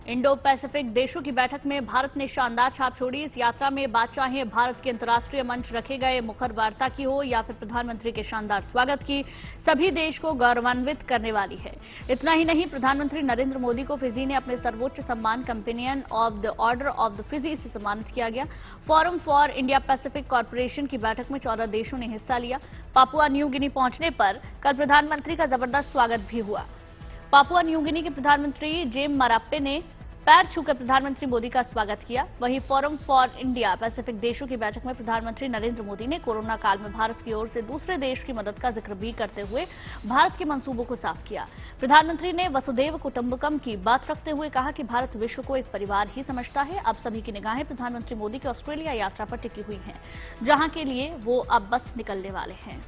Indo Pacific देशों की बैठक में भारत ने शानदार छाप छोड़ी। इस यात्रा में बात चाहे भारत के अंतर्राष्ट्रीय मंच रखे गए मुखर वार्ता की हो या फिर प्रधानमंत्री के शानदार स्वागत की, सभी देश को गौरवान्वित करने वाली है। इतना ही नहीं, प्रधानमंत्री नरेंद्र मोदी को फिजी ने अपने सर्वोच्च सम्मान companion of the order of the Fiji से सम्मानित किया गया। Forum for India Pacific corporation की बैठक में 14 देशों ने हिस्सा लिया। पापुआ न्यू गिनी पहुंचने पर कल प्रधानमंत्री का जबरदस्त स्वागत भी हुआ। पापुआ न्यू गिनी के प्रधानमंत्री जेम मराप्पे ने पैर छूकर प्रधानमंत्री मोदी का स्वागत किया। वहीं फोरम फॉर इंडिया पैसिफिक देशों की बैठक में प्रधानमंत्री नरेंद्र मोदी ने कोरोना काल में भारत की ओर से दूसरे देश की मदद का जिक्र भी करते हुए भारत के मंसूबों को साफ किया। प्रधानमंत्री ने वसुधैव कुटुंबकम की बात रखते हुए कहा कि भारत विश्व को एक परिवार ही समझता है। अब सभी की निगाहें प्रधानमंत्री मोदी की ऑस्ट्रेलिया यात्रा पर टिकी हुई हैं, जहां के लिए वो अब बस निकलने वाले हैं।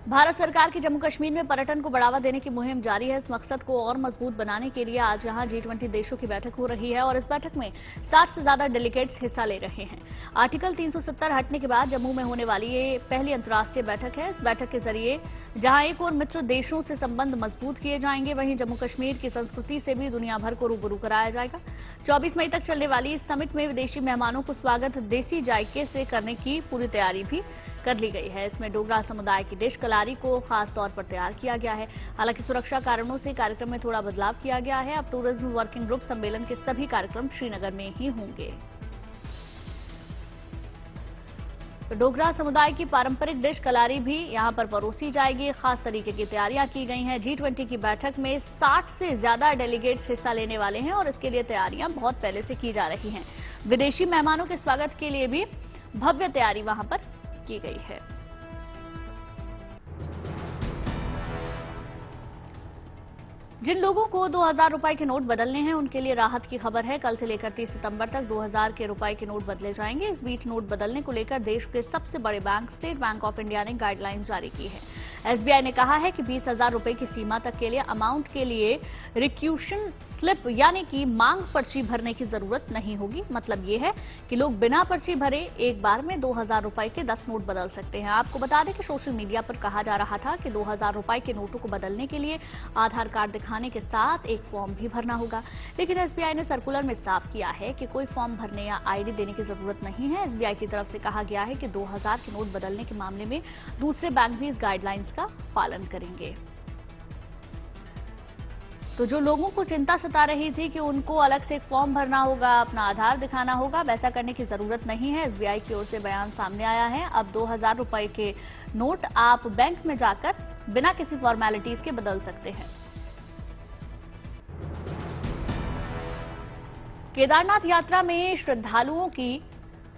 भारत सरकार की जम्मू कश्मीर में पर्यटन को बढ़ावा देने की मुहिम जारी है। इस मकसद को और मजबूत बनाने के लिए आज यहां G20 देशों की बैठक हो रही है और इस बैठक में 60 से ज्यादा डेलीगेट्स हिस्सा ले रहे हैं। आर्टिकल 370 हटने के बाद जम्मू में होने वाली ये पहली अंतर्राष्ट्रीय बैठक है। इस बैठक के जरिए जहां एक और मित्र देशों से संबंध मजबूत किए जाएंगे, वहीं जम्मू कश्मीर की संस्कृति से भी दुनिया भर को रूबरू कराया जाएगा। 24 मई तक चलने वाली इस समिट में विदेशी मेहमानों को स्वागत देसी जायके से करने की पूरी तैयारी भी कर ली गई है। इसमें डोगरा समुदाय की डिश कलारी को खास तौर पर तैयार किया गया है। हालांकि सुरक्षा कारणों से कार्यक्रम में थोड़ा बदलाव किया गया है। अब टूरिज्म वर्किंग ग्रुप सम्मेलन के सभी कार्यक्रम श्रीनगर में ही होंगे। तो डोगरा समुदाय की पारंपरिक डिश कलारी भी यहां पर परोसी जाएगी। खास तरीके की तैयारियां की गई हैं। G20 की बैठक में 60 से ज्यादा डेलीगेट्स हिस्सा लेने वाले हैं और इसके लिए तैयारियां बहुत पहले से की जा रही हैं। विदेशी मेहमानों के स्वागत के लिए भी भव्य तैयारी वहां पर की गई है। जिन लोगों को 2000 रुपए के नोट बदलने हैं, उनके लिए राहत की खबर है। कल से लेकर 30 सितंबर तक 2000 के रुपए के नोट बदले जाएंगे। इस बीच नोट बदलने को लेकर देश के सबसे बड़े bank state bank of India ने गाइडलाइन जारी की है। SBI ने कहा है कि 20,000 रुपए की सीमा तक के लिए अमाउंट के लिए रिक्यूशन स्लिप यानी कि मांग पर्ची भरने की जरूरत नहीं होगी। मतलब ये है कि लोग बिना पर्ची भरे एक बार में 2000 रुपए के 10 नोट बदल सकते हैं। आपको बता दें कि सोशल मीडिया पर कहा जा रहा था कि 2000 रुपए के नोटों को बदलने के लिए आधार कार्ड दिखाने के साथ एक फॉर्म भी भरना होगा, लेकिन SBI ने सर्कुलर में साफ किया है कि कोई फॉर्म भरने या ID देने की जरूरत नहीं है। SBI की तरफ से कहा गया है कि 2000 के नोट बदलने के मामले में दूसरे बैंक भी इस गाइडलाइंस का पालन करेंगे। तो जो लोगों को चिंता सता रही थी कि उनको अलग से एक फॉर्म भरना होगा, अपना आधार दिखाना होगा, वैसा करने की जरूरत नहीं है। SBI की ओर से बयान सामने आया है। अब 2000 रुपए के नोट आप बैंक में जाकर बिना किसी फॉर्मेलिटीज के बदल सकते हैं। केदारनाथ यात्रा में श्रद्धालुओं की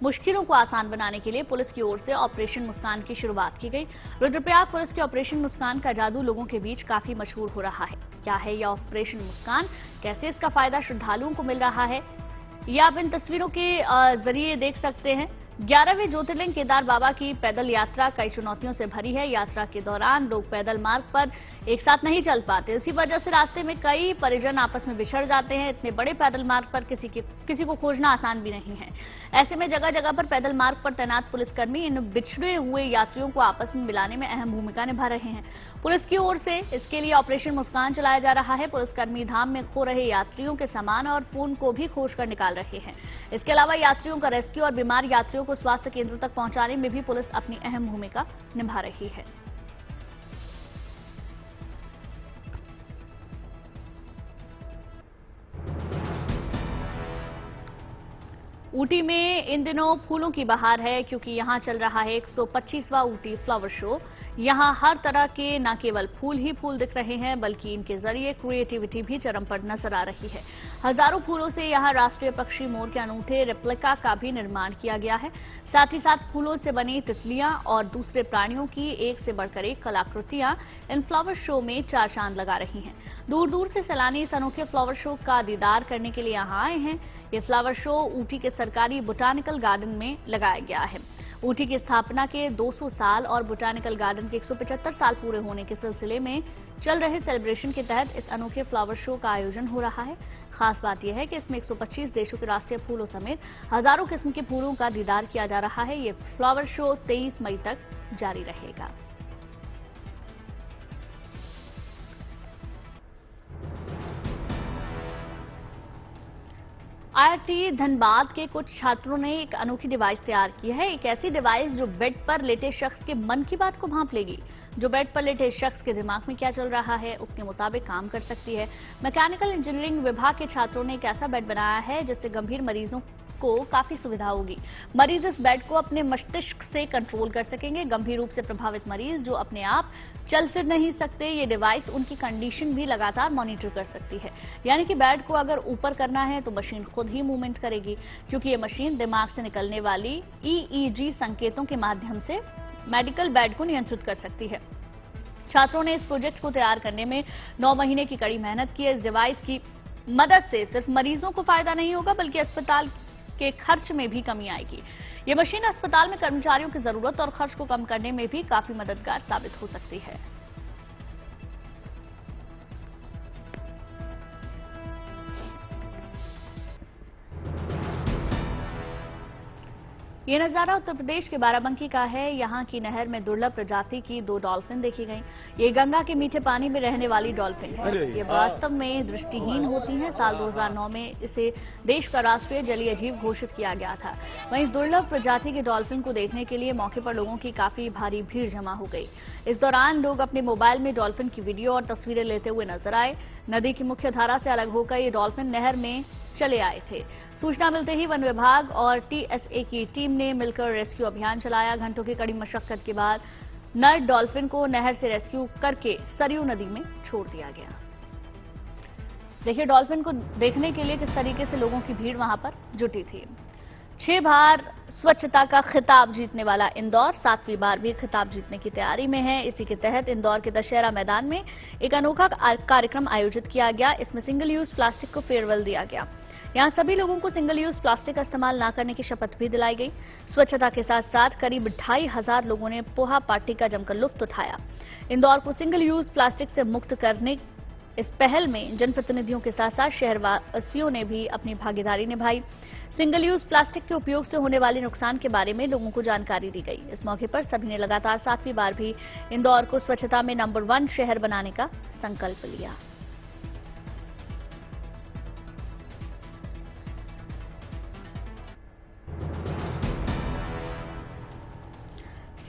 मुश्किलों को आसान बनाने के लिए पुलिस की ओर से ऑपरेशन मुस्कान की शुरुआत की गई। रुद्रप्रयाग पुलिस के ऑपरेशन मुस्कान का जादू लोगों के बीच काफी मशहूर हो रहा है। क्या है यह ऑपरेशन मुस्कान, कैसे इसका फायदा श्रद्धालुओं को मिल रहा है, ये आप इन तस्वीरों के जरिए देख सकते हैं। 11वें ज्योतिर्लिंग केदार बाबा की पैदल यात्रा कई चुनौतियों से भरी है। यात्रा के दौरान लोग पैदल मार्ग पर एक साथ नहीं चल पाते। इसी वजह से रास्ते में कई परिजन आपस में बिछड़ जाते हैं। इतने बड़े पैदल मार्ग पर किसी को खोजना आसान भी नहीं है। ऐसे में जगह जगह पर पैदल मार्ग पर तैनात पुलिसकर्मी इन बिछड़े हुए यात्रियों को आपस में मिलाने में अहम भूमिका निभा रहे हैं। पुलिस की ओर से इसके लिए ऑपरेशन मुस्कान चलाया जा रहा है। पुलिसकर्मी धाम में खो रहे यात्रियों के सामान और फोन को भी खोजकर निकाल रहे हैं। इसके अलावा यात्रियों का रेस्क्यू और बीमार यात्रियों को स्वास्थ्य केंद्रों तक पहुंचाने में भी पुलिस अपनी अहम भूमिका निभा रही है। ऊटी में इन दिनों फूलों की बहार है, क्योंकि यहां चल रहा है 125वां ऊटी फ्लावर शो। यहां हर तरह के न केवल फूल ही फूल दिख रहे हैं, बल्कि इनके जरिए क्रिएटिविटी भी चरम पर नजर आ रही है। हजारों फूलों से यहां राष्ट्रीय पक्षी मोर के अनूठे रेप्लिका का भी निर्माण किया गया है। साथ ही साथ फूलों से बनी तितलियां और दूसरे प्राणियों की एक से बढ़कर एक कलाकृतियां इन फ्लावर शो में चार चांद लगा रही हैं। दूर दूर से सैलानी इस अनोखे फ्लावर शो का दीदार करने के लिए यहां आए हैं। ये फ्लावर शो ऊटी के सरकारी बोटानिकल गार्डन में लगाया गया है। ऊटी की स्थापना के 200 साल और बोटानिकल गार्डन के 175 साल पूरे होने के सिलसिले में चल रहे सेलिब्रेशन के तहत इस अनोखे फ्लावर शो का आयोजन हो रहा है। खास बात यह है कि इसमें 125 देशों के राष्ट्रीय फूलों समेत हजारों किस्म के फूलों का दीदार किया जा रहा है। ये फ्लावर शो 23 मई तक जारी रहेगा। IIT धनबाद के कुछ छात्रों ने एक अनोखी डिवाइस तैयार की है। एक ऐसी डिवाइस जो बेड पर लेटे शख्स के मन की बात को भांप लेगी, जो बेड पर लेटे शख्स के दिमाग में क्या चल रहा है उसके मुताबिक काम कर सकती है। मैकेनिकल इंजीनियरिंग विभाग के छात्रों ने एक ऐसा बेड बनाया है जिससे गंभीर मरीजों को काफी सुविधा होगी। मरीज इस बेड को अपने मस्तिष्क से कंट्रोल कर सकेंगे। गंभीर रूप से प्रभावित मरीज जो अपने आप चल फिर नहीं सकते, ये डिवाइस उनकी कंडीशन भी लगातार मॉनिटर कर सकती है। यानी कि बेड को अगर ऊपर करना है तो मशीन खुद ही मूवमेंट करेगी, क्योंकि ये मशीन दिमाग से निकलने वाली EEG संकेतों के माध्यम से मेडिकल बेड को नियंत्रित कर सकती है। छात्रों ने इस प्रोजेक्ट को तैयार करने में 9 महीने की कड़ी मेहनत की है। इस डिवाइस की मदद से सिर्फ मरीजों को फायदा नहीं होगा बल्कि अस्पताल के खर्च में भी कमी आएगी। ये मशीन अस्पताल में कर्मचारियों की जरूरत और खर्च को कम करने में भी काफी मददगार साबित हो सकती है। ये नजारा उत्तर प्रदेश के बाराबंकी का है। यहाँ की नहर में दुर्लभ प्रजाति की 2 डॉल्फिन देखी गई। ये गंगा के मीठे पानी में रहने वाली डॉल्फिन है। ये वास्तव में दृष्टिहीन होती हैं। साल 2009 में इसे देश का राष्ट्रीय जलीय जीव घोषित किया गया था। वहीं दुर्लभ प्रजाति के डॉल्फिन को देखने के लिए मौके पर लोगों की काफी भारी भीड़ जमा हो गई। इस दौरान लोग अपने मोबाइल में डॉल्फिन की वीडियो और तस्वीरें लेते हुए नजर आए। नदी की मुख्य धारा से अलग होकर ये डॉल्फिन नहर में चले आए थे। सूचना मिलते ही वन विभाग और TSA की टीम ने मिलकर रेस्क्यू अभियान चलाया। घंटों की कड़ी मशक्कत के बाद नर डॉल्फिन को नहर से रेस्क्यू करके सरयू नदी में छोड़ दिया गया। देखिए डॉल्फिन को देखने के लिए किस तरीके से लोगों की भीड़ वहां पर जुटी थी। 6 बार स्वच्छता का खिताब जीतने वाला इंदौर 7वीं बार भी खिताब जीतने की तैयारी में है। इसी के तहत इंदौर के दशहरा मैदान में एक अनोखा कार्यक्रम आयोजित किया गया। इसमें सिंगल यूज प्लास्टिक को फेयरवेल दिया गया। यहां सभी लोगों को सिंगल यूज प्लास्टिक का इस्तेमाल न करने की शपथ भी दिलाई गई। स्वच्छता के साथ साथ करीब 2500 लोगों ने पोहा पार्टी का जमकर लुत्फ उठाया। इंदौर को सिंगल यूज प्लास्टिक से मुक्त करने इस पहल में जनप्रतिनिधियों के साथ साथ शहरवासियों ने भी अपनी भागीदारी निभाई। सिंगल यूज प्लास्टिक के उपयोग से होने वाले नुकसान के बारे में लोगों को जानकारी दी गई। इस मौके पर सभी ने लगातार 7वीं बार भी इंदौर को स्वच्छता में नंबर 1 शहर बनाने का संकल्प लिया।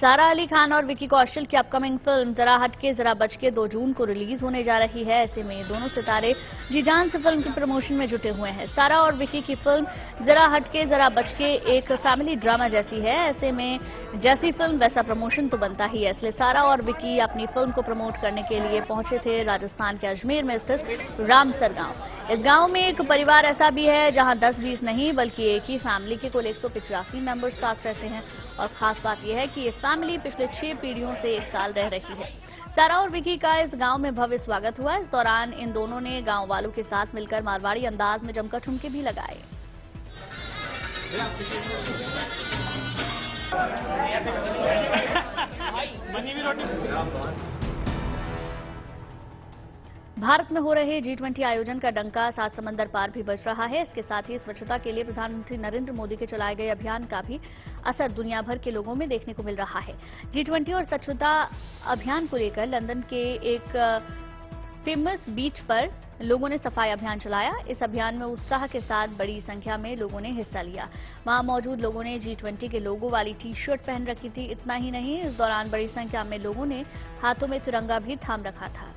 सारा अली खान और विकी कौशल की अपकमिंग फिल्म जरा हटके जरा बचके 2 जून को रिलीज होने जा रही है। ऐसे में दोनों सितारे जी जान से फिल्म की प्रमोशन में जुटे हुए हैं। सारा और विकी की फिल्म जरा हटके जरा बचके एक फैमिली ड्रामा जैसी है। ऐसे में जैसी फिल्म वैसा प्रमोशन तो बनता ही है। इसलिए सारा और विकी अपनी फिल्म को प्रमोट करने के लिए पहुंचे थे राजस्थान के अजमेर में स्थित रामसर गांव। इस गांव में एक परिवार ऐसा भी है जहां 10-20 नहीं बल्कि एक ही फैमिली के कुल 185 मेंबर्स साथ रहते हैं। और खास बात यह है कि ये फैमिली पिछले 6 पीढ़ियों से एक साल रह रही है। सारा और विकी का इस गांव में भव्य स्वागत हुआ। इस दौरान इन दोनों ने गांव वालों के साथ मिलकर मारवाड़ी अंदाज में जमकर ठुमके भी लगाए। भारत में हो रहे G20 आयोजन का डंका 7 समंदर पार भी बज रहा है। इसके साथ ही स्वच्छता के लिए प्रधानमंत्री नरेंद्र मोदी के चलाए गए अभियान का भी असर दुनिया भर के लोगों में देखने को मिल रहा है। G20 और स्वच्छता अभियान को लेकर लंदन के एक फेमस बीच पर लोगों ने सफाई अभियान चलाया। इस अभियान में उत्साह के साथ बड़ी संख्या में लोगों ने हिस्सा लिया। वहां मौजूद लोगों ने G20 के लोगो वाली टी-शर्ट पहन रखी थी। इतना ही नहीं, इस दौरान बड़ी संख्या में लोगों ने हाथों में तिरंगा भी थाम रखा था।